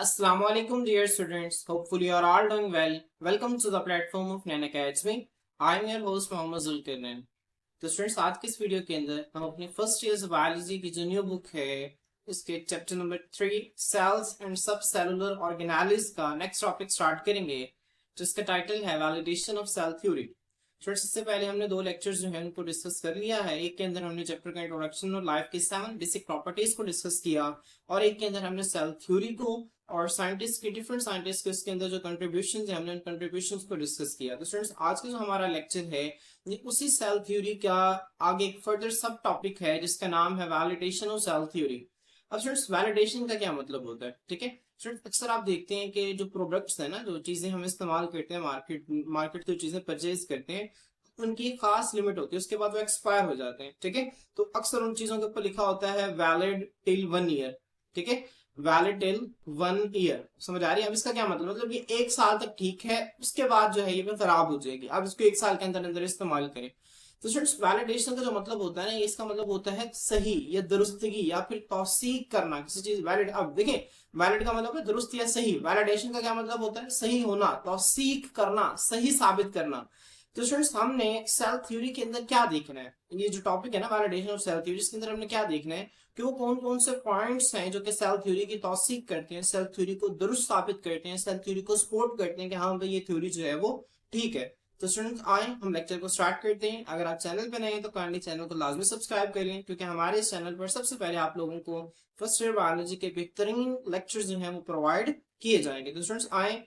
Assalamualaikum dear students. Hopefully you are all doing well. Welcome to the platform of Nan Academy. I am your host Mohammad Zulkarnain. तो students आज के इस video के अंदर हम अपनी फर्स्ट ईयर बायोलॉजी की जो न्यू बुक है इसके chapter number 3 cells and subcellular organelles का नेक्स्ट टॉपिक स्टार्ट करेंगे जिसका टाइटल है validation of cell theory. Students इससे पहले हमने दो लेक्चर्स जो है उनको डिस्कस कर लिया है। एक के अंदर हमने चैप्टर का इंट्रोडक्शन और लाइफ की 7 बेसिक प्रॉपर्टीज को डिस्कस किया और एक के अंदर हमने सेल थ्योरी को और साइंटिस्ट के डिफरेंट साइंटिस्ट के उसके अंदर जो कंट्रीब्यूशन है हमने उन कंट्रीब्यूशन को डिस्कस किया। तो स्टूडेंट्स आज का जो हमारा लेक्चर है ये उसी सेल थ्योरी का आगे एक फर्दर सब टॉपिक है जिसका नाम है वैलिडेशन ऑफ सेल थ्योरी। अब स्टूडेंट्स वैलिडेशन का क्या मतलब होता है, ठीक है स्टूडेंट्स, अक्सर आप देखते हैं कि जो प्रोडक्ट्स है ना, जो चीजें हम इस्तेमाल करते हैं मार्केट जो चीजें परचेज करते हैं उनकी एक खास लिमिट होती है, उसके बाद वो एक्सपायर हो जाते हैं, ठीक है। तो अक्सर उन चीजों के ऊपर लिखा होता है वैलिड टिल 1 ईयर, ठीक है, वैलिड टिल 1 ईयर। समझ आ रही है? अब इसका क्या मतलब ये 1 साल तक ठीक है, उसके बाद जो है ये खराब हो जाएगी। अब इसको 1 साल के अंदर अंदर इस्तेमाल करें। तो स्टूडेंट्स वैलिडेशन का जो मतलब होता है ना, इसका मतलब होता है सही या दुरुस्तगी या फिर तौसीक करना किसी चीज वैलिड। अब देखिए वैलिड का मतलब है दुरुस्त या सही, वैलिडेशन का क्या मतलब होता है सही होना, तौसीक करना, सही साबित करना। तो स्टूडेंट्स हमने सेल थ्योरी के अंदर क्या देखना है, ये जो टॉपिक है ना वैलिडेशन ऑफ सेल थ्योरी, इसके अंदर हमने क्या देखना है कि वो कौन कौन से पॉइंट्स हैं जो कि सेल थ्योरी की तौसीक करते हैं, सेल थ्योरी को दुरुस्त साबित करते हैं, सेल थ्योरी को सपोर्ट करते हैं कि हाँ भाई ये थ्योरी जो है वो ठीक है। तो स्टूडेंट्स आए हम लेक्चर को स्टार्ट करते हैं। अगर आप चैनल पे नए हैं तो काइंडली चैनल को लाजमी सब्सक्राइब कर लें क्योंकि हमारे इस चैनल पर सबसे पहले आप लोगों को फर्स्ट ईयर बायोलॉजी के बेहतरीन लेक्चर्स जो हैं वो प्रोवाइड किए जाएंगे। तो स्टूडेंट्स आए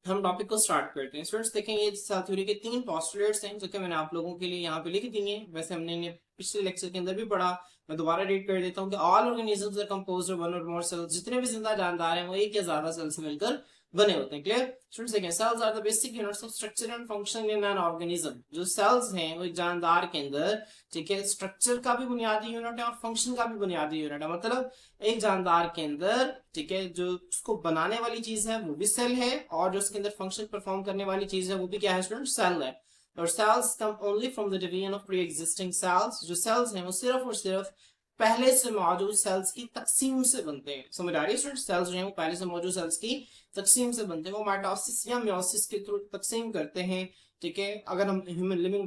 हम टॉपिक को स्टार्ट करते हैं। स्टूडेंट्स देखें ये सेल थ्योरी के 3 पोस्टुलेट्स हैं जो कि मैंने आप लोगों के लिए यहाँ पे लिख दिए हैं। वैसे हमने इन्हें पिछले लेक्चर के अंदर भी पढ़ा, मैं दोबारा रीड कर देता हूँ कि all organisms are composed of one और मोर सेल्स, जितने भी जिंदा जानदार हैं वो एक या ज्यादा सेल से मिलकर बने होते हैं। Clear students? देखें cells are the basic units of structure and function in an organism. जो सेल्स हैं वो एक जानदार के अंदर, ठीक है, स्ट्रक्चर का भी बुनियादी यूनिट है और फंक्शन का भी बुनियादी यूनिट है। मतलब एक जानदार के अंदर, ठीक है, जो उसको बनाने वाली चीज है वो भी सेल है और जो उसके अंदर फंक्शन परफॉर्म करने वाली चीज है वो भी क्या है स्टूडेंट, सेल है। और cells come only from the division of pre existing cells. जो सेल्स हैं वो सिर्फ और सिर्फ पहले से मौजूद सेल्स की तकसीम से बनते हैं। समझ आ रही है स्टूडेंट? सेल्स जो है वो पहले से मौजूद सेल्स की तकसीम से बनते हैं, वो माइटोसिस या मियोसिस के थ्रू तकसीम करते हैं, ठीक है। अगर हम ह्यूमन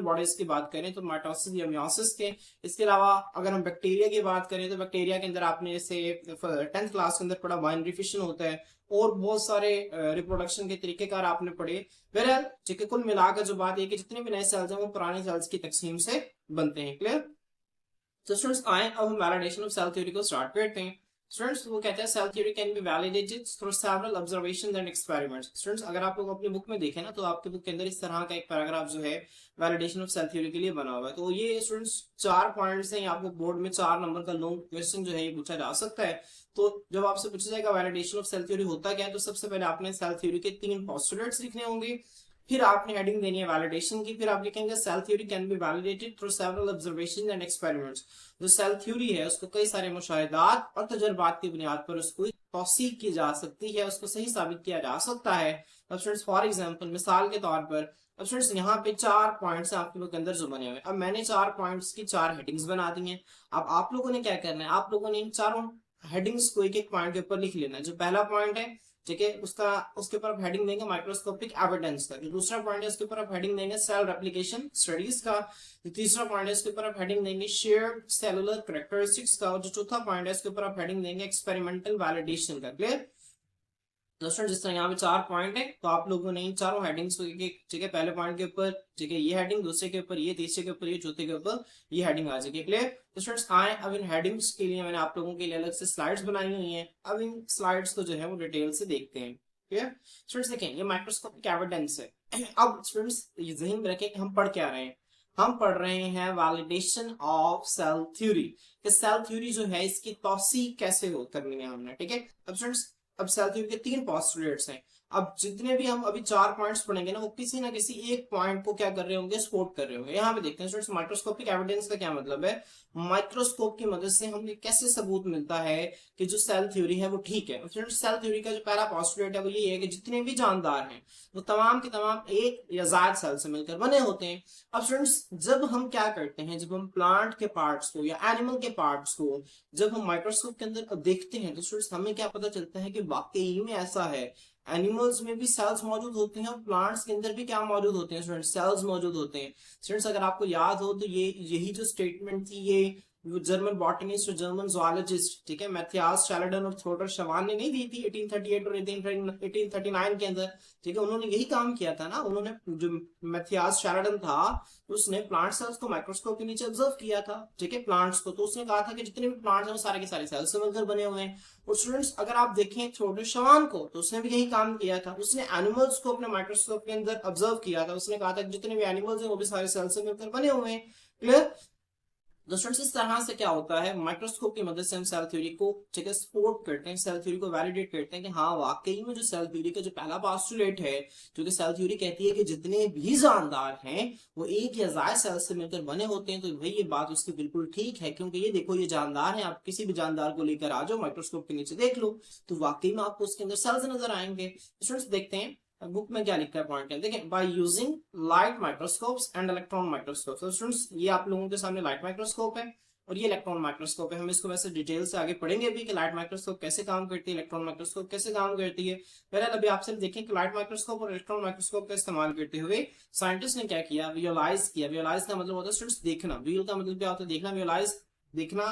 बॉडीज की बात करें तो माइटोसिस या मियोसिस के। इसके अलावा अगर हम बैक्टीरिया की बात करें तो बैक्टीरिया के अंदर आपने जैसे 10th क्लास के अंदर पढ़ा बाइनरी फिशन होता है और बहुत सारे रिप्रोडक्शन के तरीकेकार आपने पढ़े। बहरहाल ठीक है, कुल मिलाकर जो बात है कि जितने भी नए सेल्स हैं वो पुराने सेल्स की तकसीम से बनते हैं। क्लियर? तो स्टूडेंट्स आए अब हम वैलिडेशन ऑफ सेल थ्योरी को स्टार्ट करते हैं। स्टूडेंट्स वो कहते हैं cell theory can be validated through several observations and experiments. Students अगर आप लोग अपनी बुक में देखें ना तो आपके बुक के अंदर इस तरह का एक पैराग्राफ जो है वैलिडेशन ऑफ सेल थ्योरी के लिए बना हुआ है। तो ये स्टूडेंट्स 4 पॉइंट्स हैं, आपको बोर्ड में 4 नंबर का लॉन्ग क्वेश्चन जो है ये पूछा जा सकता है। तो जब आपसे पूछा जाएगा वैलिडेशन ऑफ सेल थ्योरी होता क्या है, तो सबसे पहले आपने सेल थ्योरी के 3 पोस्टुलेट्स लिखने होंगे, फिर आपने हेडिंग देनी है वैलिडेशन की, फिर आप लिखेंगे cell theory can be validated through several observations and experiments. जो सेल थ्योरी है उसको कई सारे मुशाहिदात और तजुर्बात की बुनियाद पर उसको तौसीक की जा सकती है, उसको सही साबित किया जा सकता है। अब स्टूडेंट्स फॉर एग्जांपल मिसाल के तौर पर अब स्टूडेंट्स यहाँ पे 4 पॉइंट्स हैं आपके बुक के अंदर जो बने हुए। अब मैंने 4 पॉइंट्स की 4 हेडिंग्स बना दी हैं। अब आप लोगों ने क्या करना है, आप लोगों ने इन चारों हेडिंग्स को एक एक पॉइंट के ऊपर लिख लेना है। जो पहला पॉइंट है, ठीक है, उसके ऊपर आप हेडिंग देंगे माइक्रोस्कोपिक एविडेंस का। जो दूसरा पॉइंट है उसके ऊपर आप हेडिंग देंगे सेल रेप्लिकेशन स्टडीज का। जो तीसरा पॉइंट है उसके ऊपर आप हेडिंग देंगे शेयर्ड सेलुलर कैरेक्टरिस्टिक्स का। और जो चौथा पॉइंट है उसके ऊपर आप हेडिंग देंगे एक्सपेरिमेंटल वैलिडेशन का। क्लियर दोस्तों? जिस तरह यहाँ पे 4 पॉइंट है तो आप लोगों ने इन चारों हेडिंग्स को, ठीक है, पहले पॉइंट के ऊपर, ठीक है, ये हेडिंग, दूसरे के ऊपर ये, तीसरे के ऊपर ये, चौथे के ऊपर ये हेडिंग आ जाएगी। क्लियर? तो स्टूडेंट्स आए अब इन हेडिंग्स के लिए मैंने आप लोगों के लिए अलग से स्लाइड्स बनाई हुई हैं। अब इन स्लाइड्स को जो है वो डिटेल से देखते हैं। Clear students? देखें ये माइक्रोस्कोपिक एविडेंस है। अब स्टूडेंट्स ये ज़हन में रखें कि हम पढ़ क्या रहे हैं। हम पढ़ रहे हैं वैलिडेशन ऑफ सेल थ्योरी कि सेल थ्योरी जो है इसकी तौसीक कैसे हो करनी है हमने, ठीक है। अब स्टूडेंट्स अब सेल थ्योरी के 3 पोस्टुलेट्स हैं। अब जितने भी हम अभी 4 पॉइंट्स पढ़ेंगे ना, वो किसी ना किसी एक पॉइंट को क्या कर रहे होंगे, सपोर्ट कर रहे होंगे। यहाँ पे देखते हैं स्टूडेंट्स, माइक्रोस्कोपिक एविडेंस का क्या मतलब है। माइक्रोस्कोप की मदद से हमें कैसे सबूत मिलता है कि जो सेल थ्योरी है वो ठीक है। स्टूडेंट्स, सेल थ्योरी का जो पहला पोस्टुलेट है वो ये है कि जितने भी जानदार हैं वो तमाम के तमाम एक या ज्यादा सेल से मिलकर बने होते हैं। अब स्टूडेंट्स, जब हम क्या करते हैं, जब हम प्लांट के पार्ट्स को या एनिमल के पार्ट्स को जब हम माइक्रोस्कोप के अंदर देखते हैं, तो स्टूडेंट्स हमें क्या पता चलता है कि वाकई में ऐसा है। एनिमल्स में भी सेल्स मौजूद होते हैं और प्लांट्स के अंदर भी क्या मौजूद होते हैं स्टूडेंट्स, सेल्स मौजूद होते हैं। स्टूडेंट्स, अगर आपको याद हो तो ये यही जो स्टेटमेंट थी, ये जर्मन बॉटनिस्ट और जर्मन जोलॉजिस्ट, ठीक है, मैथियास शैलडन और थोडर शवान ने नहीं दी थी 1838 और 1839 के अंदर। ठीक है, उन्होंने यही काम किया था ना। उन्होंने, जो मैथियास शैलडन था, उसने प्लांट सेल्स को माइक्रोस्कोप के नीचे ऑब्जर्व किया था, ठीक है, प्लांट्स को। तो उसने कहा था कि जितने भी प्लांट्स हैं वो सारे के सारे सेल्स से मिलकर बने हुए हैं। और स्टूडेंट्स, अगर आप देखें थोडर शवान को, तो उसने भी यही काम किया था। उसने एनिमल्स को अपने माइक्रोस्कोप के अंदर ऑब्जर्व किया था। उसने कहा था कि जितने भी एनिमल्स हैं वो भी सारे सेल्स से मिलकर बने हुए हैं। क्लियर। तो स्टूडेंट्स, इस तरह से क्या होता है, माइक्रोस्कोप की मदद से हम सेल थ्योरी को ठीक है सपोर्ट करते हैं, सेल थ्योरी को वैलिडेट करते हैं कि हाँ वाकई में जो सेल थ्योरी का जो पहला पोस्टुलेट है, जो कि सेल थ्योरी कहती है कि जितने भी जानदार हैं वो एक या ज्यादा सेल से मिलकर बने होते हैं, तो भाई ये बात उसकी बिल्कुल ठीक है। क्योंकि ये देखो, ये जानदार है, आप किसी भी जानदार को लेकर आ जाओ, माइक्रोस्कोप के नीचे देख लो, तो वाकई में आपको उसके अंदर सेल्स नजर आएंगे। स्टूडेंट्स, देखते हैं बुक में क्या लिखा है पॉइंट है, देखें, by using light microscopes and electron microscope. तो स्टूडेंट्स, ये आप लोगों के सामने लाइट माइक्रोस्कोप है और ये इलेक्ट्रॉन माइक्रोस्कोप है। हम इसको वैसे डिटेल से आगे पढ़ेंगे भी कि लाइट माइक्रोस्कोप कैसे काम करती है, इलेक्ट्रॉन माइक्रोस्कोप कैसे काम करती है। पहले अभी आपसे देखें कि लाइट माइक्रोस्कोप और इलेक्ट्रॉन माइक्रोस्कोप का इस्तेमाल करते हुए साइंटिस्ट ने क्या किया, विजुअलाइज किया। विजुअलाइज का मतलब होता है स्टूडेंट्स देखना, विजुअल का मतलब क्या होता है, देखना, विजुअलाइज देखना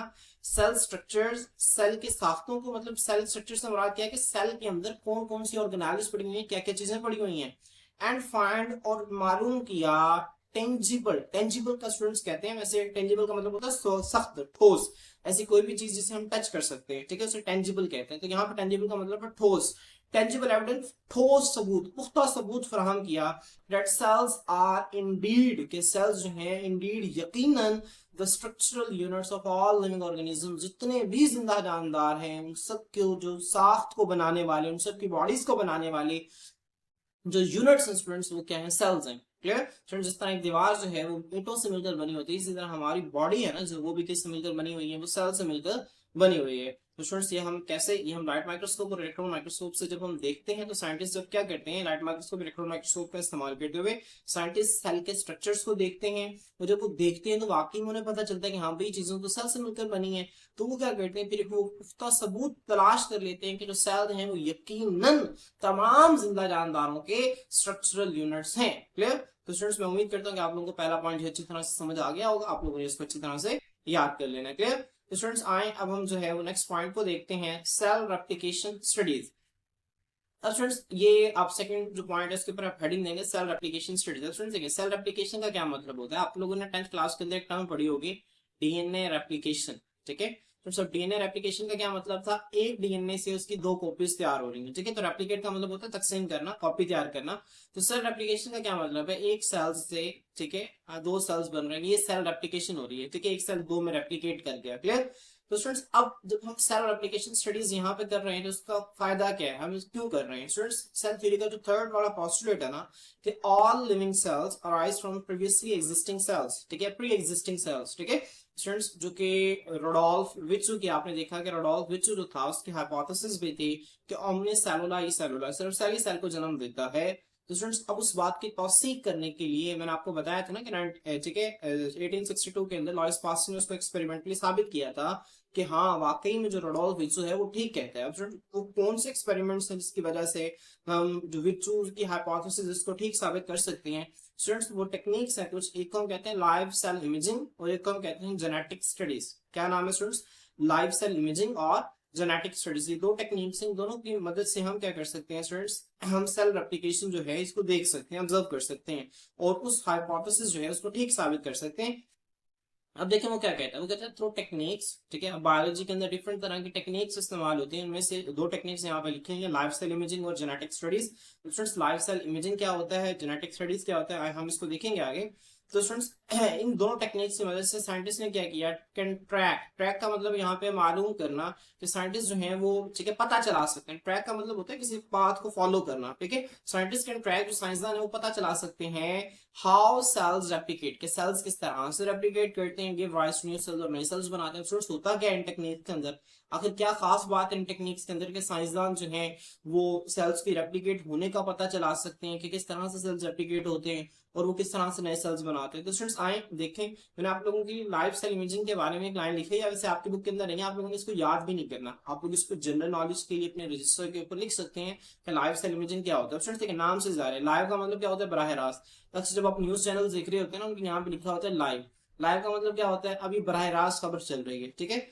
सेल स्ट्रक्चर्स, सेल के साख्तों को, मतलब सेल स्ट्रक्चर से मुराद क्या है कि सेल के अंदर कौन कौन सी ऑर्गेनाइल्स पड़ी हुई है, क्या क्या चीजें पड़ी हुई हैं। एंड फाइंड, और मालूम किया, टेंजिबल, टेंजिबल का स्टूडेंट्स कहते हैं, वैसे टेंजिबल का मतलब होता है सख्त, ठोस, ऐसी कोई भी चीज जिसे हम टच कर सकते हैं, ठीक है, उसे टेंजिबल कहते हैं। तो यहाँ पर टेंजिबल का मतलब है ठोस, टेंजिबल एविडेंस, ठोस सबूत, पुख्ता सबूत फराहम किया दैट सेल्स आर इंडीड, के सेल्स जो हैं इंडीड यकीनन the structural units of all living organism, जितने भी जिंदा जानदार हैं उन सब के जो साख्त को बनाने वाले, उन सब की बॉडीज को बनाने वाले जो यूनिट्स हैं स्टूडेंट्स, वो क्या है, सेल्स हैं। क्लियर स्टूडेंट्स, जिस तरह एक दीवार जो है वो ईंटों से मिलकर बनी होती है, इसी तरह हमारी बॉडी है ना जो, वो भी किससे मिलकर बनी हुई है, वो सेल से मिलकर बनी हुई है। तो स्टूडेंट्स, ये हम कैसे, ये हम लाइट माइक्रोस्कोप और इलेक्ट्रॉन माइक्रोस्कोप से जब हम देखते हैं, तो साइंटिस्ट जब क्या करते हैं, लाइट माइक्रोस्कोप इलेक्ट्रॉन माइक्रोस्कोप का इस्तेमाल करते हुए साइंटिस्ट सेल के स्ट्रक्चर्स को देखते हैं। और जब वो देखते हैं तो वाकई में उन्हें पता चलता है कि हाँ भाई चीजों तो सेल से मिलकर बनी है। तो वो क्या करते हैं, फिर वो पुख्ता सबूत तलाश कर लेते हैं कि जो सेल हैं वो यकीनन तमाम जिंदा जानदारों के स्ट्रक्चरल यूनिट्स हैं। क्लियर। तो स्टूडेंट्स, मैं उम्मीद करता हूँ कि आप लोगों को पहला पॉइंट अच्छी तरह से समझ आ गया होगा, आप लोगों ने इसको अच्छी तरह से याद कर लेना है। क्लियर। तो स्टूडेंट्स, आए अब हम जो है वो नेक्स्ट पॉइंट को देखते हैं, सेल रेप्लिकेशन स्टडीज। अब स्टूडेंट्स, ये आप सेकंड जो पॉइंट है इसके ऊपर आप हेडिंग देंगे सेल रेप्लिकेशन स्टडीज। स्टूडेंट्स देखिए, सेल रेप्लिकेशन का क्या मतलब होता है, आप लोगों ने 10th क्लास के अंदर एक टर्म पढ़ी होगी, डीएनए रेप्लिकेशन, ठीक है। तो सब डीएनए रेप्लिकेशन का क्या मतलब था, एक डीएनए से उसकी 2 कॉपीज तैयार हो रही है, ठीक है। तो रेप्लिकेट का मतलब होता है तकसीम करना, कॉपी तैयार करना। तो सेल रेप्लिकेशन का क्या मतलब है, एक सेल से, ठीक है, 2 सेल्स बन रहे हैं, ये सेल रेप्लिकेशन हो रही है, ठीक है, एक सेल 2 में रेप्लिकेट कर गया। क्लियर। तो स्टूडेंट्स, अब जब हम सेल रेप्लिकेशन स्टडीज यहाँ पे कर रहे हैं तो उसका फायदा क्या है, हम क्यों कर रहे हैं स्टूडेंट्स। सेल थ्योरी का जो थर्ड वाला पोस्टुलेट है ना, कि all living cells arise from previously existing cells, ठीक है, प्री एग्जिस्टिंग सेल्स, ठीक है। स्टूडेंट्स, जो कि रोडोल्फ विचू की, आपने देखा कि रोडोल्फ विचू जो था उसकी हाइपोथेसिस भी थी कि ओमनी सेलुला ही सेलुला, सिर्फ सेल ही सेल को जन्म देता है। तो स्टूडेंट्स, अब उस बात की तौसीक करने के लिए मैंने आपको बताया था ना कि ठीक है 1862 के अंदर लॉइस पास्टर ने उसको एक्सपेरिमेंटली साबित किया था कि हाँ वाकई में जो रोडोल्फ विचू है वो ठीक कहता है। अब वो कौन से एक्सपेरिमेंट्स हैं जिसकी वजह से हम जो विचू की हाइपोथेसिस इसको ठीक साबित कर सकते हैं। स्टूडेंट्स, वो टेक्निक्स है कुछ, एक को हम कहते हैं लाइव सेल इमेजिंग और एक को हम कहते हैं जेनेटिक स्टडीज। क्या नाम है स्टूडेंट्स, लाइव सेल इमेजिंग और जेनेटिक स्टडीज। ये 2 टेक्निक्स हैं, दोनों की मदद से हम क्या कर सकते हैं स्टूडेंट्स, हम सेल रेप्लिकेशन जो है इसको देख सकते हैं, ऑब्जर्व कर सकते हैं और उस हाइपोथेसिस जो है उसको ठीक साबित कर सकते हैं। अब देखें वो क्या कहता है, वो कहता है थ्रू टेक्निक्स, ठीक है। बायोलॉजी के अंदर डिफरेंट तरह की टेक्निक्स इस्तेमाल होती हैं, उनमें से 2 टेक्निक्स यहाँ पे लिखे हैं, लाइव सेल इमेजिंग और genetic studies. Students, live cell imaging क्या होता है, जेनेटिक स्टडीज क्या होता है, हम इसको देखेंगे आगे। तो स्टूडेंट्स इन दोनों टेक्निक्स की मदद से साइंटिस्ट ने क्या किया, कैन ट्रैक का मतलब यहाँ पे मालूम करना कि साइंटिस्ट जो है वो ठीक है पता चला सकते हैं। ट्रैक का मतलब होता है किसी पाथ को फॉलो करना, ठीक है। साइंटिस्ट कैन ट्रैक, जो साइंसदान है वो पता चला सकते हैं हाउ सेल्स रेप्लिकेट, के सेल्स किस तरह से रेप्लिकेट करते हैं, give rise to new cells और नए सेल्स बनाते हैं। स्टूडेंट्स होता क्या है इन टेक्निक के अंदर, आखिर क्या खास बात है इन टेक्निक्स के अंदर के साइंसदान जो हैं वो सेल्स की रेप्लिकेट होने का पता चला सकते हैं कि किस तरह से सेल्स रेप्लिकेट होते हैं और वो किस तरह से नए सेल्स बनाते हैं। तो स्टूडेंट्स आए देखें, मैंने आप लोगों की लाइव सेल इमेजिंग के बारे में एक लाइन लिखी है, वैसे आपकी बुक के अंदर नहीं है, आप लोगों ने इसको याद भी नहीं करना, आप लोग इसको जनरल नॉलेज के लिए अपने रजिस्टर के ऊपर लिख सकते हैं कि लाइव सेल इमेजिंग क्या होता है। स्टूडेंट्स देखिए नाम से जा रहे हैं, लाइव का मतलब क्या होता है, बराह रास्त। अक्सर जब आप न्यूज चैनल देख रहे होते हैं ना, उनके यहाँ पे लिखा होता है लाइव। लाइव का मतलब क्या होता है, अभी बराह रास्त खबर चल रही है, ठीक है।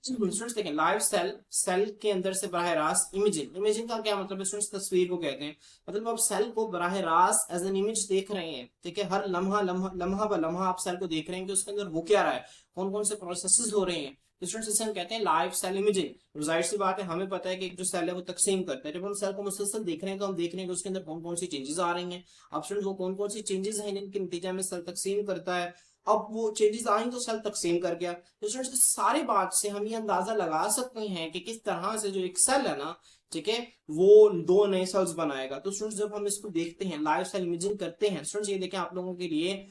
स्टूडेंट्स देखें लाइव सेल के अंदर से बराह रास्त इमेजिंग का क्या मतलब है स्टूडेंट्स, तस्वीर को कहते हैं। मतलब आप सेल को बराह रास्त एज एन इमेज देख रहे हैं, ठीक है। हर लम्हा लम्हा लम्हा ब लम्हा आप सेल को देख रहे हैं कि उसके अंदर हो क्या रहा है, कौन कौन से प्रोसेसेस हो रहे हैं। स्टूडेंट्स इसे हम कहते हैं लाइव सेल इमेजिंग। जाहिर सी बात है, हमें पता है कि जो सेल है वो तकसीम करता है। जब हम सेल को मुसलसल देख रहे हैं तो हम देख रहे हैं कि उसके अंदर कौन कौन सी चेंजेस आ रही हैं। अब स्टूडेंट्स वो कौन कौन सी चेंजेस हैं जिनके नतीजे में सेल तकसीम करता है। अब वो चेंजेस आई तो सेल तकसीम कर गया। तो स्टूडेंट्स इस सारी बात से हम ये अंदाजा लगा सकते हैं कि किस तरह से जो एक सेल है ना, ठीक है, वो दो नए सेल्स बनाएगा। तो स्टूडेंट्स जब हम इसको देखते हैं, लाइव सेल इमेजिंग करते हैं, स्टूडेंट्स ये देखें आप लोगों के लिए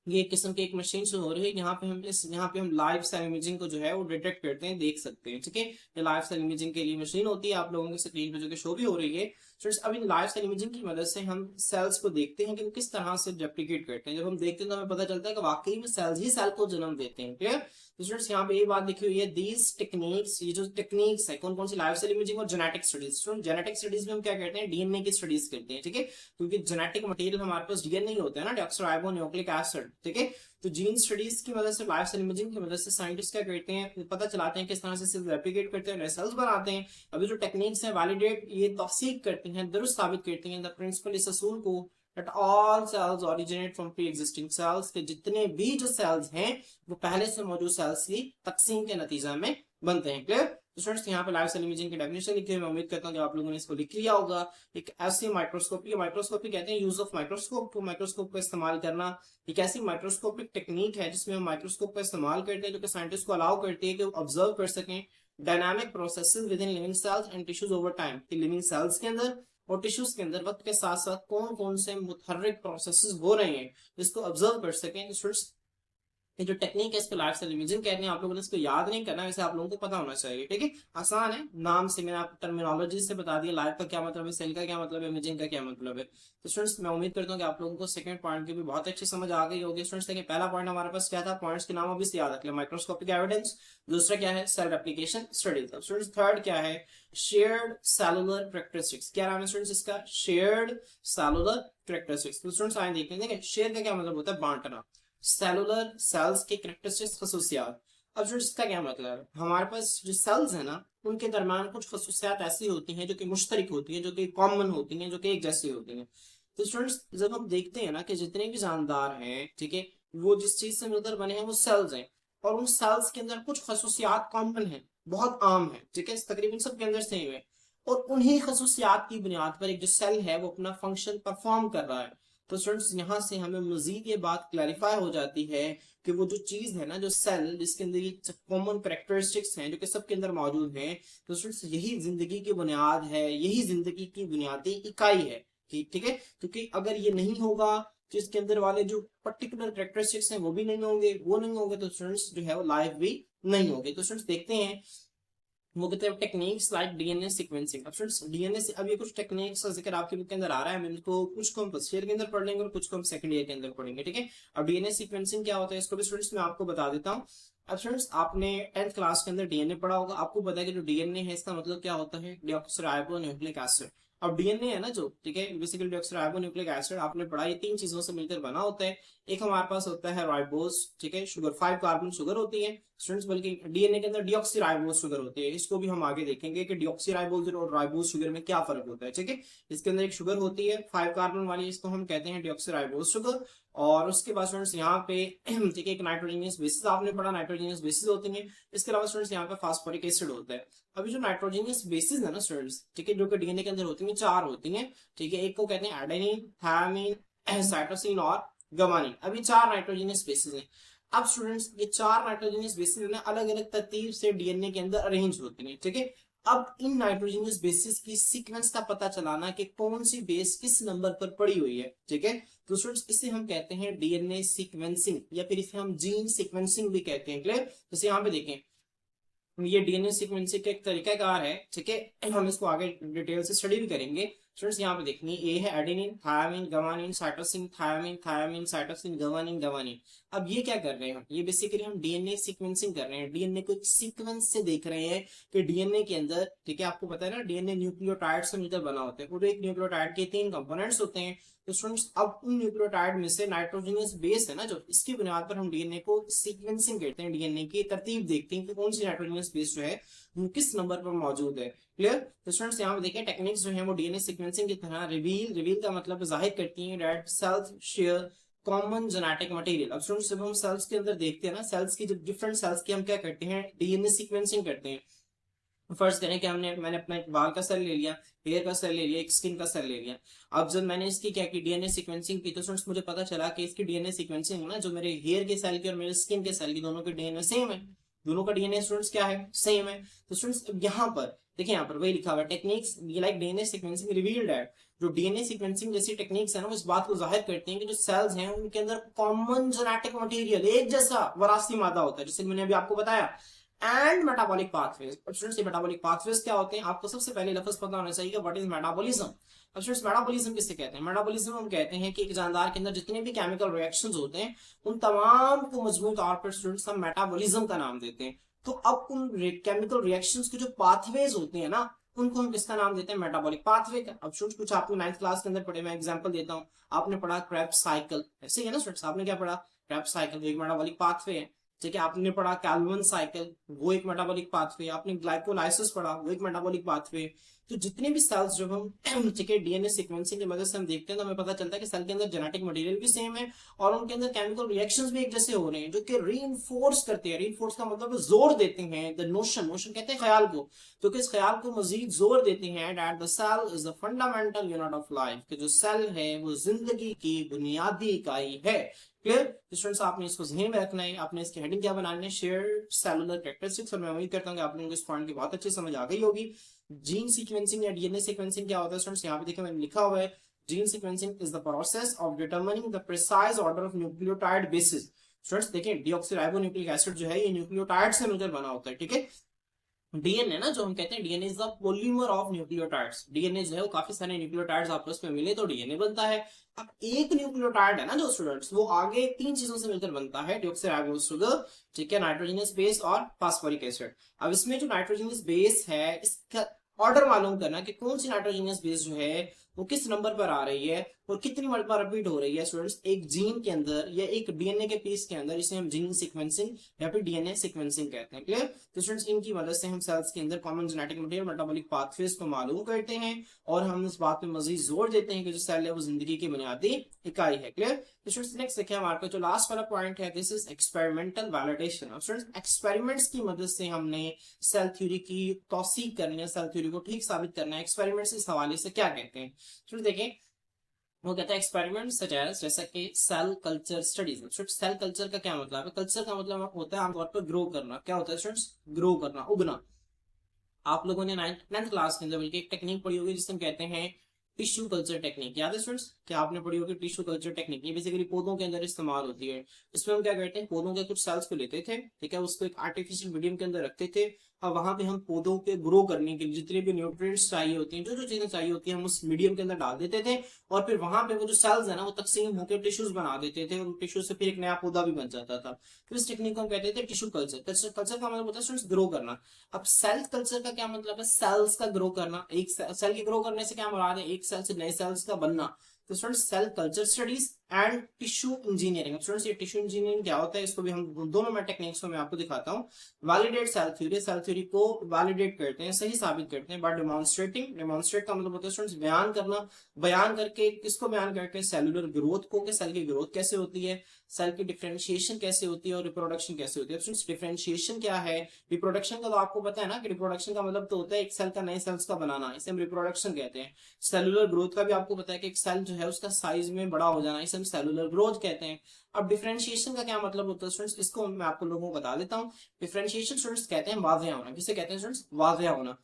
ये एक किस्म की एक मशीन से हो रही है। यहाँ पे हम लाइव सेल इमेजिंग को जो है वो डिटेक्ट करते हैं, देख सकते हैं, ठीक है। ये लाइव सेल इमेजिंग के लिए मशीन होती है, आप लोगों की स्क्रीन पे जो कि शो भी हो रही है। स्टूडेंट्स अब इन लाइव सेल इमेजिंग की मदद से हम सेल्स को देखते हैं कि वो किस तरह से रेप्लिकेट करते हैं। जब हम देखते हैं तो हमें पता चलता है कि वाकई में सेल्स ही सेल को जन्म देते हैं, क्लियर। तो स्टूडेंट्स यहाँ पे ये बात लिखी हुई है, दीज टेक्निक्स, ये जो टेक्निक्स है कौन कौन सी, लाइव सेल इमेजिंग और जेनेटिक स्टडीज। जेनेटिक स्टडीज में हम क्या करते हैं, डीएनए की स्टडीज करते हैं, ठीक है। क्योंकि जेनेटिक मटेरियल हमारे पास डीएनए ही होता है ना, डीऑक्सीराइबो न्यूक्लिक एसिड, ठीक है। तो जीन स्टडीज की मदद से, लाइव सेल इमेजिंग की मदद से साइंटिस्ट क्या करते हैं, पता चलाते हैं किस तरह से सेल्स रेप्लिकेट करते हैं, नए सेल्स बनाते हैं। अभी जो टेक्निक्स हैं वैलिडेट, ये तौसीक करती हैं, दुरुस्त साबित करती हैं द प्रिंसिपल, इस असूल को, that all cells originate from pre-existing cells, के जितने भी जो सेल्स हैं वो पहले से मौजूद सेल्स की तकसीम के नतीजा में बनते हैं, क्लियर। तो स्टूडेंट्स यहाँ पे लाइव सेल इमेजिंग की डेफिनेशन लिखी है, मैं उम्मीद करता हूँ कि आप लोगों ने इसको लिख लिया होगा। एक ऐसी माइक्रोस्कोपी कहते हैं यूज ऑफ माइक्रोस्कोप का इस्तेमाल करना। एक ऐसी माइक्रोस्कोपिक टेक्निक है जिसमें हम माइक्रोस्कोप का इस्तेमाल करते हैं, जो कि साइंटिस्ट को अलाउ करती है कि वो ऑब्जर्व कर सकें dynamic processes with in living cells and tissues over time, living cells के अंदर और टिश्यूज के अंदर वक्त के साथ साथ कौन कौन से मुतहर्रिक प्रोसेसेस हो रहे हैं, जिसको ऑब्जर्व कर सकें। स्टूडेंट्स ये जो टेक्निक है इसको लाइव सेल इमेजिंग कहते हैं। आप लोगों ने इसको याद नहीं करना, वैसे आप लोगों को पता होना चाहिए, ठीक है। आसान है, नाम से मैंने आपको टर्मिनोलॉजी से बता दिया, लाइव का क्या मतलब है, सेल का क्या मतलब है, इमेजिंग का क्या मतलब है। तो स्टूडेंट्स मैं उम्मीद करता हूँ कि आप लोगों को सेकंड पॉइंट की भी बहुत अच्छी समझ आ गई होगी। स्टूडेंट्स देखिए पहला पॉइंट हमारे पास क्या था, पॉइंट्स के नाम अभी से याद रख लिया, माइक्रोस्कोपिक एविडेंस। दूसरा क्या है, cell replication studies. Students third क्या है, शेयर्ड सेलुलर कैरेक्टरिस्टिक्स। क्या नाम है स्टूडेंट्स इसका, शेयर्ड सेलुलर कैरेक्टरिस्टिक्स। तो स्टूडेंट्स आए देखते हैं, शेयर का क्या मतलब होता है, बांटना। सेलुलर सेल्स के कैरेक्टरिस्टिक्स खसूसियात। अब जो इसका क्या मतलब है, हमारे पास जो सेल्स है ना उनके दरमियान कुछ खसूसियात ऐसी होती हैं जो कि मुश्तरक होती हैं, जो कि कॉमन होती हैं, जो कि एक जैसी होती हैं। तो स्टूडेंट्स जब हम देखते हैं ना कि जितने भी जानदार हैं, ठीक है, वो जिस चीज से मिलकर बने हैं वो सेल्स हैं, और उन सेल्स के अंदर कुछ खसूसियात कॉमन है, बहुत आम है, ठीक है, तकरीबन सबके अंदर सेम है। और उन्हीं खसूसियात की बुनियाद पर एक जो सेल है वो अपना फंक्शन परफॉर्म कर रहा है। तो स्टूडेंट्स यहाँ से हमें मजीद ये बात क्लैरिफाई हो जाती है कि वो जो चीज है ना, जो सेल जिसके अंदर ये कॉमन कैरेक्टरिस्टिक्स हैं जो कि सबके अंदर मौजूद हैं, तो स्टूडेंट्स यही जिंदगी की बुनियाद है, यही जिंदगी की बुनियादी इकाई है, ठीक है। क्योंकि अगर ये नहीं होगा तो इसके अंदर वाले जो पर्टिकुलर कैरेक्टरिस्टिक्स हैं वो भी नहीं होंगे, वो नहीं होंगे तो स्टूडेंट्स जो है वो लाइफ भी नहीं होगी। तो स्टूडेंट्स देखते हैं वो कहते हैं टेक्निक्स लाइक डीएनए सीक्वेंसिंग। अब फ्रेंड्स डीएनए से अब ये कुछ टेक्निक्स का जिक्र आपके बुक के अंदर आ रहा है, हम इनको कुछ को हम फर्स्ट ईयर के अंदर पढ़ लेंगे और कुछ को हम सेकंड ईयर के अंदर पढ़ेंगे, ठीक है। अब डीएनए सीक्वेंसिंग क्या होता है इसको भी स्टूडेंट्स मैं आपको बता देता हूँ। अब स्टूडेंट्स आपने 10th क्लास के अंदर डीएनए पढ़ा होगा, आपको पता है कि जो डीएनए है इसका मतलब क्या होता है, डीऑक्सीराइबो न्यूक्लिक एसिड। अब डीएनए है ना जो, ठीक है, बेसिकली डीऑक्सीराइबो न्यूक्लिक एसिड आपने पढ़ा, ये तीन चीजों से मिलकर बना होता है। एक हमारे पास होता है राइबोस, ठीक है, शुगर 5 कार्बन शुगर होती है स्टूडेंट्स, बल्कि डीएनए के अंदर डीऑक्सीराइबोस शुगर होती है। इसको भी हम आगे देखेंगे कि डीऑक्सीराइबोस और राइबोस शुगर में क्या फर्क होता है, ठीक है। इसके अंदर एक शुगर होती है 5 कार्बन वाली, इसको हम कहते हैं डीऑक्सीराइबोस शुगर। और उसके बाद स्टूडेंट्स यहाँ पे ठीक है एक नाइट्रोजनियस बेसिस आपने पढ़ा, नाइट्रोजनियस बेसिस होती है। इसके अलावा स्टूडेंट्स यहाँ पे फास्फोरिक एसिड होता है। अभी जो नाइट्रोजनियस बेसिस है ना स्टूडेंट्स, ठीक है, जो कि डीएनए के अंदर होती है, 4 होती है, ठीक है। एक को कहते हैं एडेनिन, थायमिन, साइटोसिन और गवानीन। अभी 4 नाइट्रोजनस बेसिस हैं। अब स्टूडेंट्स ये 4 नाइट्रोजनस बेसिस ना अलग अलग तरतीब से डीएनए के अंदर अरेंज होते हैं, ठीक है। अब इन नाइट्रोजनस बेसिस की सीक्वेंस का पता चलाना कि कौन सी बेस किस नंबर पर पड़ी हुई है, ठीक है। तो स्टूडेंट्स इसे हम कहते हैं डीएनए सीक्वेंसिंग, या फिर इसे हम जीन सीक्वेंसिंग भी कहते हैं, क्लियर। जैसे यहाँ पे देखें, ये डीएनए सीक्वेंसिंग का एक तरीकाकार है, ठीक है। हम इसको आगे डिटेल से स्टडी भी करेंगे। स्टूडेंट्स यहाँ पे देखिए, ए है adenine, thymine, guanine, cytosine, thymine, thymine, cytosine, guanine, guanine. अब ये क्या कर रहे हैं, ये बेसिकली हम डीएनए सीक्वेंसिंग कर रहे हैं, डीएनए को एक सीक्वेंस से देख रहे हैं कि डीएनए के अंदर, ठीक है, आपको पता है ना डीएनए न्यूक्लियोटाइड से मिलकर बना होता है, पूरे एक न्यूक्लियोटाइड के 3 कंपोनेंट्स होते हैं। तो स्टूडेंट्स अब उन न्यूक्लियोटाइड में से नाइट्रोजनस बेस है ना जो, इसकी बुनियाद पर हम डीएनए को सीक्वेंसिंग कहते हैं, डीएनए की तरतीब देखते हैं कि कौन सी नाइट्रोजनस बेस जो है वो किस नंबर पर मौजूद है, क्लियर। तो स्टूडेंट्स यहाँ पे देखिए टेक्निक्स जो है वो डीएनए सीक्वेंसिंग की तरह रिवील का मतलब जाहिर करती है that cells share common genetic material. अब स्टूडेंट्स जब हम सेल्स के अंदर देखते हैं ना, सेल्स की जब डिफरेंट सेल्स की हम क्या करते हैं, डीएनए सीक्वेंसिंग करते हैं। फर्स्ट करें कि मैंने अपना एक बाल का सेल ले लिया, हेयर का सेल ले लिया, एक स्किन का सेल ले लिया। अब जब मैंने इसकी क्या की, डीएनए सीक्वेंसिंग की, तो स्टूडेंट्स मुझे पता चला कि इसकी डीएनए सीक्वेंसिंग ना जो मेरे हेयर के सेल की और मेरे स्किन के सेल की, दोनों के डीएनए सेम है, दोनों का डीएनए स्टूडेंट्स क्या है, सेम है। तो स्टूडेंट्स यहाँ पर देखिए, यहाँ पर वही लिखा हुआ है, techniques like DNA sequencing revealed that, जो डीएनए सीक्वेंसिंग जैसी टेक्निक्स है ना, वो इस बात को जाहिर करती हैं कि जो सेल्स हैं उनके अंदर कॉमन जेनेटिक मटेरियल, एक जैसा विरासती मादा होता है, जैसे मैंने अभी आपको बताया, एंड मेटाबॉलिक पाथवेज। स्टूडेंट्स ये मेटाबॉलिक पाथवेज क्या होते हैं, आपको सबसे पहले लफ्ज पता होना चाहिए व्हाट इज मेटाबॉलिज्म। अब स्टूडेंट्स मेटाबॉलिज्म किसे कहते हैं, मेटाबॉलिज्म हम कहते हैं कि एक जानदार के अंदर जितने भी केमिकल रिएक्शंस होते हैं उन तमाम को मजमून तौर पर स्टूडेंट्स हम मेटाबॉलिज्म का नाम देते हैं। तो अब उन केमिकल रिएक्शंस के जो पाथवेज होते हैं ना, उनको हम किसका नाम देते हैं, मेटाबॉलिक पाथवे का। अब स्टूडेंट्स कुछ आपने 9th क्लास के अंदर पढ़े, मैं एग्जांपल देता हूं, आपने पढ़ा क्रेब्स साइकिल, ऐसे ही है ना स्टूडेंट्स, आपने क्या पढ़ा, क्रेब्स साइकिल, एक मेटाबॉलिक पाथवे है, ठीक है। आपने पढ़ा कैल्विन साइकिल, वो एक मेटाबॉलिक पाथवे। आपने ग्लाइकोलाइसिस पढ़ा, वो एक मेटाबॉलिक पाथवे। तो जितने भी सेल्स जब हम ठीक है डीएनए सीक्वेंसिंग की मदद से हम देखते हैं तो हमें पता चलता है कि सेल के अंदर जेनेटिक मटेरियल भी सेम है और उनके अंदर केमिकल रिएक्शंस भी एक जैसे हो रहे हैं, जो कि रीइंफोर्स करते हैं। रीइंफोर्स का मतलब जोर देते हैं, द नोशन, नोशन कहते हैं ख्याल को, तो कि इस ख्याल को मजीद जोर देते हैं that the cell is the fundamental unit of life, कि जो सेल है वो जिंदगी की बुनियादी इकाई है, क्लियर। स्टूडेंट्स आपने इसको ज़हन में रखना है, आपने इसकी हेडिंग क्या बनानी है, शेयर्ड सेलुलर कैरेक्टरिस्टिक्स। और मैं उम्मीद करता हूं कि आप लोगों को इस पॉइंट की बहुत अच्छी समझ आ गई होगी। जीन सीक्वेंसिंग या डीएनए सीक्वेंसिंग क्या होता है स्टूडेंट्स, यहाँ पे देखिए मैंने लिखा हुआ है, gene sequencing is the process of determining the precise order of nucleotide basis. Students देखिए डीऑक्सीराइबोन्यूक्लिक एसिड जो है ये न्यूक्लियोटाइड से मिलकर बना होता है, ठीक है। डीएनए ना जो हम कहते हैं, DNA is the polymer of nucleotides. DNA जो है वो काफी सारे न्यूक्लियोटाइड्स आपस में मिले तो डीएनए बनता है। अब एक न्यूक्लियोटाइड है ना जो स्टूडेंट्स, वो आगे 3 चीजों से मिलकर बनता है, डीऑक्सीराइबोस शुगर, ठीक है, नाइट्रोजनस बेस और फास्फोरिक एसिड। अब इसमें जो नाइट्रोजनस बेस है इसका ऑर्डर मालूम करना कि कौन सी नाइट्रोजनस बेस जो है वो किस नंबर पर आ रही है और कितनी मरतबा रिपीट हो रही है स्टूडेंट्स एक जीन के अंदर या एक डीएनए के पीस के अंदर, इसे हम जीन सीक्वेंसिंग या फिर डीएनए सीक्वेंसिंग कहते हैं, क्लियर। तो स्टूडेंट्स इनकी मदद से हम सेल्स के अंदर common genetic material, metabolic pathways को मालूम करते हैं और हम इस बात पे मजीद जोर देते हैं कि जो सेल है वो जिंदगी की बुनियादी इकाई है, क्लियर। तो स्टूडेंट्स नेक्स्ट देखिए हमारे पास जो लास्ट वाला पॉइंट है, दिस इज एक्सपेरिमेंटल वैलिडेशन। अब स्टूडेंट्स एक्सपेरिमेंट्स की मदद से हमने सेल थ्योरी की तौसीक करनी है, सेल थ्योरी को ठीक साबित करना है। एक्सपेरिमेंट्स इस हवाले से क्या कहते हैं स्टूडेंट्स, देखिए वो कहता है एक्सपेरिमेंट सच एज, जैसा कि cell culture studies. Cell culture का क्या मतलब है, कल्चर का मतलब होता है आमतौर पर ग्रो करना। क्या होता है स्टूडेंट्स, ग्रो करना, उगना। आप लोगों ने 9th क्लास के अंदर बल्कि एक टेक्निक पढ़ी होगी जिसे हम कहते हैं टिश्यू कल्चर टेक्निक, याद है स्टूडेंट्स, क्या आपने पढ़ी होगी टिश्यू कल्चर टेक्निक। ये बेसिकली पौधों के अंदर इस्तेमाल होती है। इसमें हम क्या करते हैं, पौधों के कुछ सेल्स को लेते थे, ठीक है, उसको एक आर्टिफिशियल मीडियम के अंदर रखते थे और वहां पे हम पौधों के ग्रो करने के लिए जितने भी न्यूट्रिएंट्स चाहिए होती हैं, जो जो चीजें चाहिए होती हैं, हम उस मीडियम के अंदर डाल देते थे और फिर वहां पे वो जो सेल्स है ना वो तकसीम होकर टिश्यूज बना देते थे और टिश्यू से फिर एक नया पौधा भी बन जाता था। तो इस टेक्निक को हम कहते थे टिश्यू कल्चर। कल्चर का मतलब होता है स्टूडेंट्स ग्रो करना। अब सेल कल्चर का क्या मतलब है, सेल्स का ग्रो करना। एक सेल के ग्रो करने से क्या मुराद है, एक सेल से नए सेल्स का बनना। तो students cell culture studies and tissue engineering. Students ये टिश्यू इंजीनियरिंग क्या होता है, इसको भी हम दोनों में टेक्निक्स को मैं आपको दिखाता हूँ। Validate cell theory, cell theory को वैलिडेट करते हैं, सही साबित करते हैं बाय डेमोन्स्ट्रेटिंग। डेमोन्स्ट्रेट का मतलब होता है स्टूडेंट्स बयान करना। बयान करके किसको बयान करके, सेलुलर ग्रोथ को, कि सेल की ग्रोथ कैसे होती है, सेल की डिफरेंशिएशन कैसे होती है और रिप्रोडक्शन कैसे होती है। स्टूडेंट्स डिफरेंशिएशन क्या है, रिप्रोडक्शन का तो आपको पता है ना कि रिप्रोडक्शन का मतलब तो होता है एक सेल का नए सेल्स का बनाना, इसे हम रिप्रोडक्शन कहते हैं। सेलुलर ग्रोथ का भी आपको पता है कि एक सेल जो है उसका साइज में बड़ा हो जाना, इसे जिसे हम सेलुलर ग्रोथ कहते हैं। अब डिफरेंशिएशन का क्या मतलब होता है स्टूडेंट्स, इसको मैं आपको लोगों को बता देता हूँ। डिफरेंशिएशन स्टूडेंट्स कहते हैं वाज़ेह होना। किसे कहते हैं स्टूडेंट्स? वाज़ेह होना।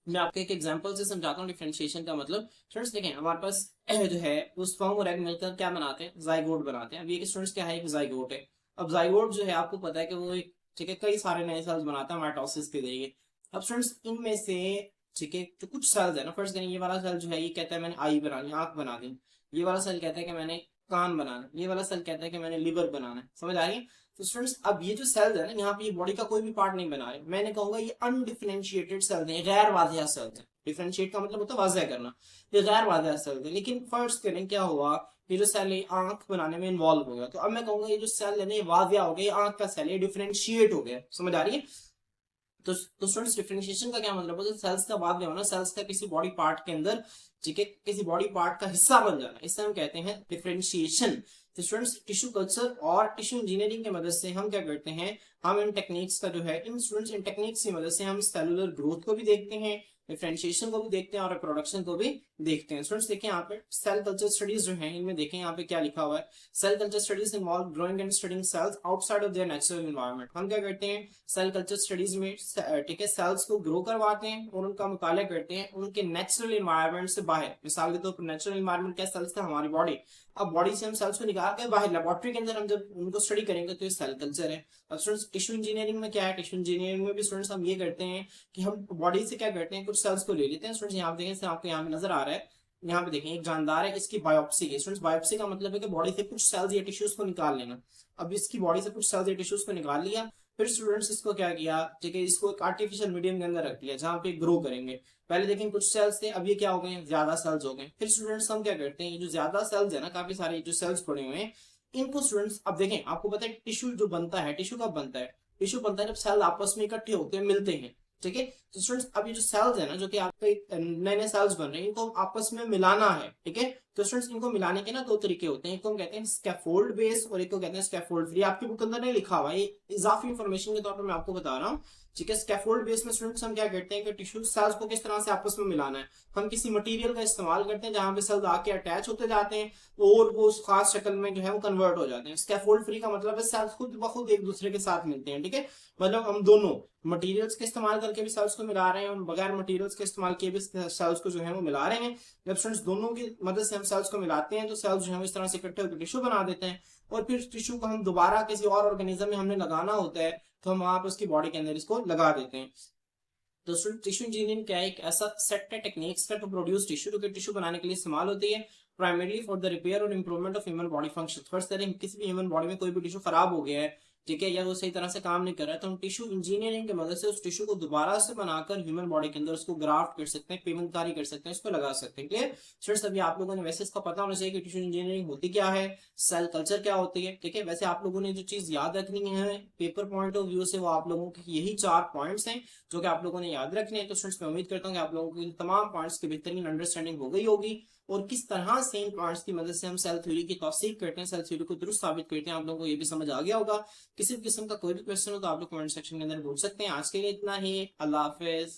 मैं आपको एक एग्जांपल से समझाता हूँ डिफरेंशिएशन का मतलब। स्टूडेंट्स देखें, हमारे पास जो है वो स्पर्म और एग मिलकर क्या बनाते हैं? जाइगोट बनाते हैं। अब ये स्टूडेंट्स क्या है? एक जाइगोट है। अब जाइगोट जो है आपको पता है कि वो एक, ठीक है, कई सारे नए सेल्स बनाता है माइटोसिस के जरिए। अब स्टूडेंट्स इनमें से, ठीक है, जो कुछ सेल्स है ना, फर्स्ट करें, ये वाला सेल जो है ये कहता है मैंने आई बनानी, आंख बना दी। ये वाला सेल कहता है कि मैंने कान बनाना। ये वाला सेल कहता है कि मैंने लिवर बनाना है। समझ आ रही है? तो स्टूडेंट्स अब ये जो सेल्स है ना, यहाँ पे ये बॉडी का कोई भी पार्ट नहीं बना रहे, मैंने कहूंगा ये अनडिफरेंशिएटेड सेल्स हैं, गैर वाजिया सेल्स हैं। डिफरेंशिएट का मतलब होता है वाजिया करना। ये गैर वाजिया सेल्स है। लेकिन फर्स्ट करें क्या हुआ, ये जो सेल है आंख बनाने में इन्वॉल्व हो गया, तो अब मैं कहूंगा ये जो सेल है ना ये वाजिया हो गया, ये आंख का सेल है, डिफरेंशिएट हो गया। समझ आ रही है? तो स्टूडेंट्स डिफरेंशिएशन का क्या मतलब है? सेल्स का बाद में होना, सेल्स का किसी बॉडी पार्ट के अंदर, ठीक है, किसी बॉडी पार्ट का हिस्सा बन जाना, इसे हम कहते हैं डिफरेंशिएशन। तो स्टूडेंट्स टिश्यू कल्चर और टिश्यू इंजीनियरिंग की मदद से हम क्या करते हैं, हम इन टेक्निक्स का जो है, इन स्टूडेंट्स इन टेक्निक्स की मदद से हम सेलुलर ग्रोथ को भी देखते हैं, डिफरेंशिएशन को भी देखते हैं और रिप्रोडक्शन को भी देखते हैं। स्टूडेंट्स देखिए यहाँ पे सेल कल्चर स्टडीज जो है इनमें देखें यहाँ पे क्या लिखा हुआ है, cell culture studies involve growing and studying cells outside of their natural environment. हम क्या करते हैं सेल कल्चर स्टडीज में, ठीक है, सेल्स को ग्रो करवाते हैं और उनका मुताला करते हैं उनके नेचुरल एनवायरनमेंट से बाहर। मिसाल के तौर पर नेचुरल एनवायरनमेंट क्या सेल्स का? हमारी बॉडी। अब बॉडी से हम सेल्स को निकाल के बाहर लेबोरेटरी के अंदर हम जब उनको स्टडी करेंगे तो ये सेल कल्चर है। अब स्टूडेंट्स टिश्यू इंजीनियरिंग में क्या है, टिश्यू इंजीनियरिंग में भी स्टूडेंट्स हम ये करते हैं कि हम बॉडी से क्या करते हैं, कुछ सेल्स को ले लेते हैं। स्टूडेंट्स यहाँ पे देखें, आपको यहाँ पे नजर आ रहा है, यहाँ पे देखें एक जानदार है, इसकी बायोप्सी की। स्टूडेंट्स बायोप्सी का मतलब है कि बॉडी से कुछ सेल्स या टिश्यूज को निकाल लेना। अब इसकी बॉडी से कुछ सेल्स या टिश्यूज को निकाल लिया, फिर स्टूडेंट्स इसको क्या किया, ठीक है, इसको एक आर्टिफिशियल मीडियम के अंदर रख दिया जहाँ पे ग्रो करेंगे। पहले देखें कुछ सेल्स थे, अब ये क्या हो गए, ज्यादा सेल्स हो गए। फिर स्टूडेंट्स हम क्या करते हैं, ये जो ज्यादा सेल्स है ना, काफी सारे जो सेल्स पड़े हुए हैं, इनको स्टूडेंट्स अब देखें, आपको पता है टिश्यू जो बनता है, टिश्यू कब बनता है? टिश्यू बनता है जब सेल आपस में इकट्ठे होते हैं, मिलते हैं, ठीक है। तो स्टूडेंट्स अब ये जो सेल्स है ना, जो कि आपके नए नए सेल्स बन रहे हैं, इनको आपस में मिलाना है, ठीक है। तो स्टूडेंट्स इनको मिलाने के ना दो तरीके होते हैं, एक को हम कहते हैं स्कैफोल्ड बेस और एक को कहते हैं स्कैफोल्ड फ्री। आपकी बुक अंदर नहीं लिखा हुआ, ये इजाफी इंफॉर्मेशन के तौर पर मैं आपको बता रहा हूँ, ठीक है। स्कैफोल्ड बेस में स्टूडेंट्स हम क्या करते हैं कि टिश्यू सेल्स को किस तरह से आपस में मिलाना है, हम किसी मटेरियल का इस्तेमाल करते हैं जहां पे सेल्स आके अटैच होते जाते हैं और वो उस खास शक्ल में जो है वो कन्वर्ट हो जाते हैं। स्कैफोल्ड फ्री का मतलब है सेल्स खुद ब खुद एक दूसरे के साथ मिलते हैं, ठीक है। मतलब हम दोनों मटेरियल्स के इस्तेमाल करके भी सेल्स को मिला रहे हैं और बगैर मटेरियल्स के इस्तेमाल किए भी सेल्स को जो है वो मिला रहे हैं। जब स्टूडेंट्स दोनों की मदद से हम सेल्स को मिलाते हैं तो सेल्स जो है इस तरह से इकट्ठे होकर टिश्यू बना देते हैं और फिर टिश्यू को हम दोबारा किसी और ऑर्गेनिज्म में हमने लगाना होता है तो हम वहां पर उसकी बॉडी के अंदर इसको लगा देते हैं। तो टिश्यू इंजीनियरिंग क्या है, एक ऐसा सेट है टेक्निक्स का टू प्रोड्यूस टिश्यू, जो कि टिश्यू बनाने के लिए इस्तेमाल होती है प्राइमरली फॉर द रिपेयर और improvement of human body function. First करें किसी भी ह्यूमन बॉडी में कोई भी टिश्यू खराब हो गया है, ठीक है, या वो सही तरह से काम नहीं कर रहा है, तो हम टिश्यू इंजीनियरिंग की मदद से उस टिश्यू को दोबारा से बनाकर ह्यूमन बॉडी के अंदर उसको ग्राफ्ट कर सकते हैं, पेमेंटकारी कर सकते हैं, उसको लगा सकते हैं। Clear students? अभी आप लोगों ने वैसे इसका पता होना चाहिए कि टिश्यू इंजीनियरिंग होती क्या है, सेल कल्चर क्या होती है, ठीक है। वैसे आप लोगों ने जो चीज याद रखनी है पेपर पॉइंट ऑफ व्यू से, वो आप लोगों के यही 4 पॉइंट्स हैं जो कि आप लोगों ने याद रखने हैं। तो स्टूडेंट्स मैं उम्मीद करता हूँ कि आप लोगों को इन तमाम पॉइंट्स की बेहतरीन अंडरस्टैंडिंग हो गई होगी और किस तरह से इन पॉइंट्स की मदद से हम सेल थ्योरी की तौसीक करते हैं, सेल थ्योरी को दुरुस्त साबित करते हैं, आप लोगों को ये भी समझ आ गया होगा। किसी भी किस्म का कोई भी क्वेश्चन हो तो आप लोग कमेंट सेक्शन के अंदर पूछ सकते हैं। आज के लिए इतना ही, अल्लाह हाफिज।